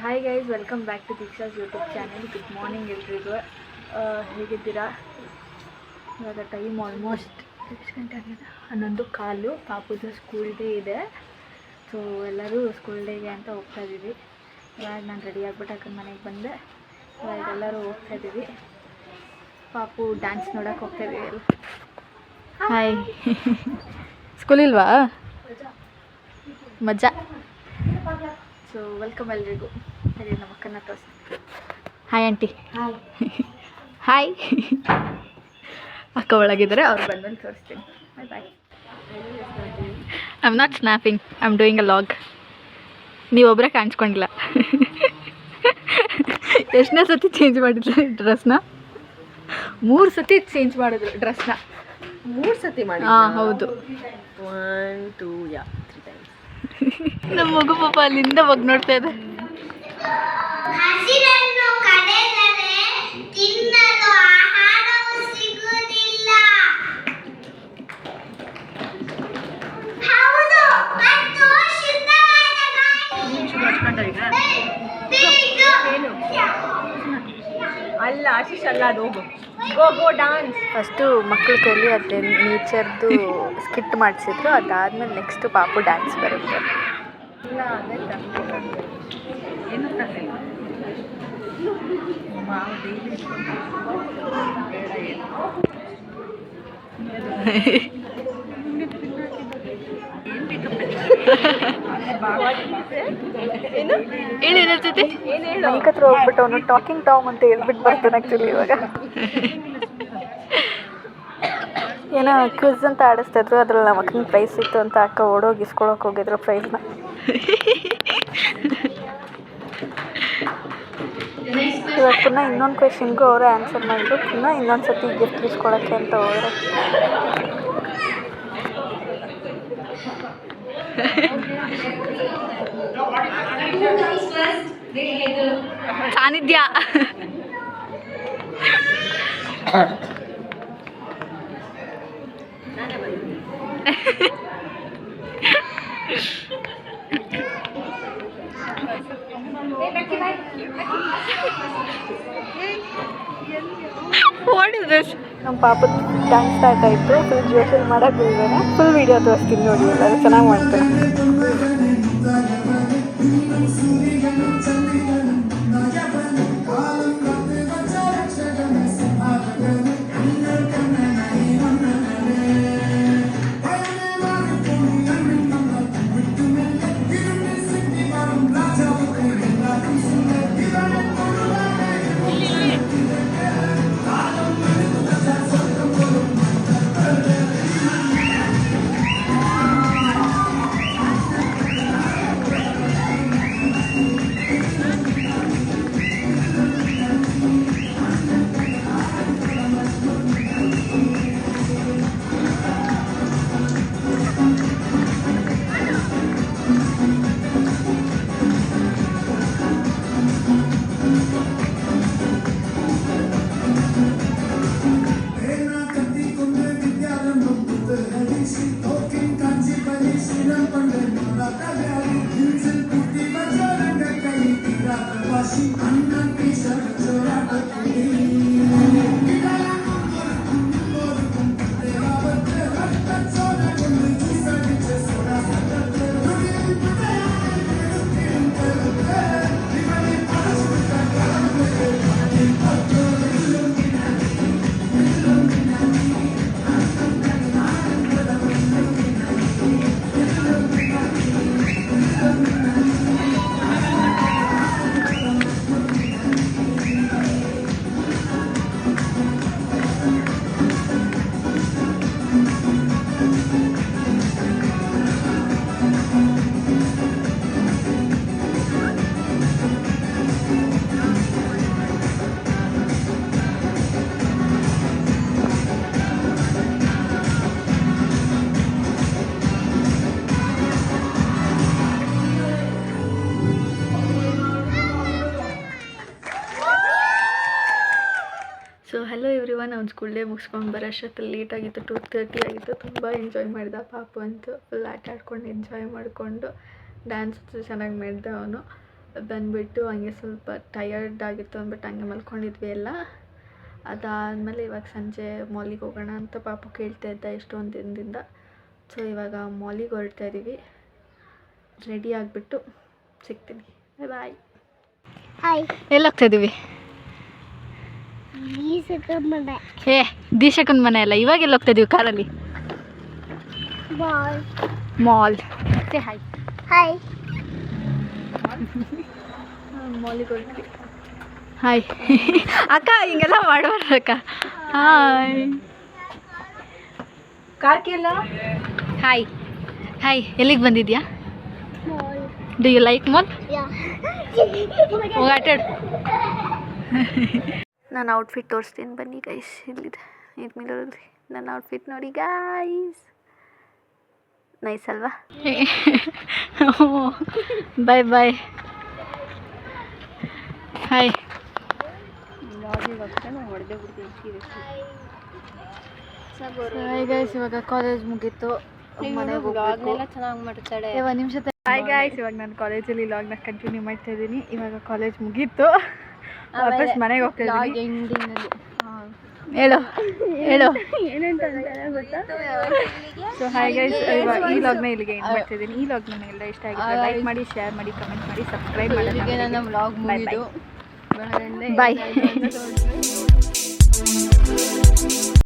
Hi guys, welcome back to Deeksha's YouTube channel. Good morning ಎಲ್ರಿಗೂ. ಹೇಗಿದ್ದೀರಾ? ಇವಾಗ ಟೈಮ್ ಆಲ್ಮೋಸ್ಟ್ ಎಷ್ಟು ಗಂಟೆ ಆಗಿದೆ? 11:15. ಪಾಪುದು ಸ್ಕೂಲ್ ಡೇ ಇದೆ. ಸೊ ಎಲ್ಲರೂ ಸ್ಕೂಲ್ ಡೇಗೆ ಅಂತ ಹೋಗ್ತಾ ಇದ್ದೀವಿ. ಇವಾಗ ನಾನು ರೆಡಿ ಆಗಿಬಿಟ್ಟು ಅಕ್ಕನ ಮನೆಗೆ ಬಂದೆ. ಇವಾಗ ಎಲ್ಲರೂ ಹೋಗ್ತಾ ಇದ್ದೀವಿ. ಪಾಪು ಡ್ಯಾನ್ಸ್ ನೋಡೋಕೆ ಹೋಗ್ತಾ ಇದ್ದೀವಿ ಎಲ್ಲ. ಹಾಯ್. ಸ್ಕೂಲ್ ಇಲ್ವಾ? ಮಜಾ. ಸೊ ವೆಲ್ಕಮ್ ಎಲ್ರಿಗೂ. ಹಾಗೆ ನಮ್ಮ ಅಕ್ಕನ ತೋರಿಸ್ತೀನಿ. Hi aunty. ಹಾಯ್. ಹಾಯ್. ಅಕ್ಕ ಒಳಗಿದ್ದಾರೆ, ಅವ್ರು ಬಂದ್ಮೇಲೆ ತೋರಿಸ್ತೀನಿ. Bye bye. I am not snapping, I am doing a vlog. ನೀವೊಬ್ಬರೇ ಕಾಣಿಸ್ಕೊಂಡಿಲ್ಲ. ಎಷ್ಟನೇ ಸತಿ ಚೇಂಜ್ ಮಾಡಿದ್ರು ಡ್ರೆಸ್ನ? 3 ಸತಿ ಚೇಂಜ್ ಮಾಡಿದ್ರು ಡ್ರೆಸ್ನ. 3 ಸತಿ ಮಾಡಿ? ಹಾಂ ಹೌದು. 1 2 3 ಟೈಮ್ಸ್. ನಮ್ಮ ಮಗು ಪಾಪ ಅಲ್ಲಿಂದ ಹೋಗಿ ನೋಡ್ತಾ ಇದೆ. ಹಸಿರನ್ನು ಕಡೆದರೆ ತಿನ್ನಲು ಆಹಾರವು ಸಿಗುವುದಿಲ್ಲ. ಹೌದು, ಮತ್ತು ಶುದ್ಧವಾದ ಅಲ್ಲ ಆಶೀಶ್ ಅಲ್ಲ, ಅದು ಹೋಗು. ಗೋ ಡಾನ್ಸ್. ಫಸ್ಟು ಮಕ್ಕಳ ಕೈಲಿ ಅದೇ ನೇಚರ್ದು ಸ್ಕಿಟ್ ಮಾಡಿಸಿದ್ರು. ಅದಾದಮೇಲೆ ನೆಕ್ಸ್ಟು ಪಾಪು ಡ್ಯಾನ್ಸ್ ಬರುತ್ತೆ. ಇಲ್ಲ, ಅದೇ ಏನು ತರಲಿಲ್ಲ. ಮಾವು ಡೈಲಿ ಬೇಡ ಏನು ಏನೇನು ಜೊತೆ ಮೈಕ್ ಹತ್ರ ಹೋಗ್ಬಿಟ್ಟು ಅವನು ಟಾಕಿಂಗ್ ಟಾಮ್ ಅಂತ ಹೇಳ್ಬಿಟ್ಟು ಬರ್ತಾನೆ ಆ್ಯಕ್ಚುಲಿ. ಇವಾಗ ಏನೋ ಕ್ವಿಜ್ ಅಂತ ಆಡಿಸ್ತಾಯಿದ್ರು, ಅದ್ರಲ್ಲಿ ನಮ್ಮ ಅಕ್ಕನ ಪ್ರೈಸ್ ಸಿಕ್ತು ಅಂತ ಅಕ್ಕ ಓಡೋಗಿ ಇಸ್ಕೊಳಕ್ಕೆ ಹೋಗಿದ್ರು ಪ್ರೈಸ್ನ. ಇವಾಗ ಪುನಃ ಇನ್ನೊಂದು ಕ್ವೆಶನ್ಗೂ ಅವರೇ ಆನ್ಸರ್ ಮಾಡಿದ್ರು. ಪುನಃ ಇನ್ನೊಂದು ಸತಿ ಗಿಫ್ಟ್ ಇಸ್ಕೊಳಕ್ಕೆ ಅಂತ ಹೋದ್ರೆ ಸಾನ್ನಿಧ್ಯ. What is this? ನಮ್ಮ ಪಾಪದ ಡ್ಯಾನ್ಸ್ ಸ್ಟಾರ್ಟ್ ಆಯಿತು. ಫುಲ್ ಜೋಶಲ್ಲಿ ಮಾಡೋಕ್ಕೆ ಇದ್ದಾನೆ. ಫುಲ್ ವೀಡಿಯೋ ತೋರಿಸ್ತೀನಿ ನೋಡಿ, ಎಲ್ಲರೂ ಚೆನ್ನಾಗಿ ಮಾಡ್ತಾರೆ. So hello every one. ಅವ್ನು ಸ್ಕೂಲ್ ಡೇ ಮುಗಿಸ್ಕೊಂಡು ಬರೋ ಅಷ್ಟೊತ್ತಲ್ಲಿ ಲೇಟಾಗಿತ್ತು, 2:30 ಆಗಿತ್ತು. ತುಂಬ ಎಂಜಾಯ್ ಮಾಡಿದ ಪಾಪು ಅಂತೂ. ಫುಲ್ ಆಟ ಆಡ್ಕೊಂಡು ಎಂಜಾಯ್ ಮಾಡಿಕೊಂಡು ಡ್ಯಾನ್ಸ್ ಚೆನ್ನಾಗಿ ಮಾಡಿದೆ ಅವನು. ಬಂದುಬಿಟ್ಟು ಹಂಗೆ ಸ್ವಲ್ಪ ಟಯರ್ಡ್ ಆಗಿತ್ತು ಅಂದ್ಬಿಟ್ಟು ಹಂಗೆ ಮಲ್ಕೊಂಡಿದ್ವಿ ಎಲ್ಲ. ಅದಾದಮೇಲೆ ಇವಾಗ ಸಂಜೆ ಮಾಲಿಗೆ ಹೋಗೋಣ ಅಂತ ಪಾಪು ಕೇಳ್ತಾ ಇದ್ದ ಎಷ್ಟೊಂದು ದಿನದಿಂದ. ಸೊ ಇವಾಗ ಮಾಲಿಗೆ ಹೊರಡ್ತಾ ಇದ್ದೀವಿ. ರೆಡಿ ಆಗಿಬಿಟ್ಟು ಸಿಗ್ತೀನಿ. ಬಾಯ್. ಹಾಯ್ ಎಲ್ಲಿ ಹೋಗ್ತಾ ಇದ್ದೀವಿ? ಮನೆ ಏ ದೀಶಕನ ಮನೆ ಅಲ್ಲ, ಇವಾಗ ಎಲ್ಲಿ ಹೋಗ್ತಾ ಇದ್ದೀವಿ ಕಾರಲ್ಲಿ? Bye mall. ಮತ್ತೆ ಹಾಯ್. ಹಾಯ್ ಮಾಲಿಗೆ ಹೊರಟ್ವಿ. ಹಾಯ್ ಅಕ್ಕ, ಹಿಂಗೆಲ್ಲ ಮಾಡಬಾರ್ದಕ್ಕ. ಹಾಯ್ ಕಾರ್ಕೆಲ್ಲ ಹಾಯ್ ಹಾಯ್. ಎಲ್ಲಿಗೆ ಬಂದಿದ್ಯಾ? Mall do you like mall? ಯಾ ಹೋಗಿ ಆಟಾಡು. ನಾನು ಔಟ್ಫಿಟ್ ತೋರಿಸ್ತೀನಿ ಬನ್ನಿ ಗೈಸ್. ಇಲ್ಲಿದೆ ಇದು ಮಿರರಲ್ಲಿ ನನ್ನ ಔಟ್ಫಿಟ್ ನೋಡಿ ಗೈಸ್. ನೈಸ್ ಅಲ್ವಾ? ಬಾಯ್ ಬಾಯ್. ಹಾಯ್. ಹಾಯ್ ಗೈಸ್, ಇವಾಗ ಕಾಲೇಜ್ ಮುಗೀತು, ಮನೆಗೆ ಹೋಗ್ಬೇಕು. ಚೆನ್ನಾಗಿ ಮಾಡ್ತಾಳೆ. ಒಂದು ನಿಮಿಷ. ಹಾಯ್ ಗೈಸ್, ಇವಾಗ ನಾನು ಕಾಲೇಜಲ್ಲಿ ಲಾಗ್ನ ಕಂಟಿನ್ಯೂ ಮಾಡ್ತಾ ಇದ್ದೀನಿ. ಇವಾಗ ಕಾಲೇಜ್ ಮುಗೀತು, ವಾಪಸ್ ಮನೆಗೆ ಹೋಗ್ತಾ ಇದ್ದೀನಿ. ಎಂಡಿಂಗಲ್ಲಿ ಹೇಳು ಹೇಳು. ಏನಂತ ಗೊತ್ತಾ? ಸೊ ಹಾಯ್ ಗೈಸ್, ಇವಾಗ ಈ ಲಾಗ್ನ ಇಲ್ಲಿಗೆ ಎಂಡ್ ಮಾಡ್ತಾ ಇದ್ದೀನಿ. ಈ ಲಾಗ್ ನಿಮಗೆಲ್ಲ ಇಷ್ಟ ಆಗಿದ್ರೆ ಲೈಕ್ ಮಾಡಿ, ಶೇರ್ ಮಾಡಿ, ಕಮೆಂಟ್ ಮಾಡಿ, ಸಬ್ಸ್ಕ್ರೈಬ್ ಮಾಡಿ. ನನ್ನ ವ್ಲಾಗ್ ಮುಗಿದು ಬಾಯ್.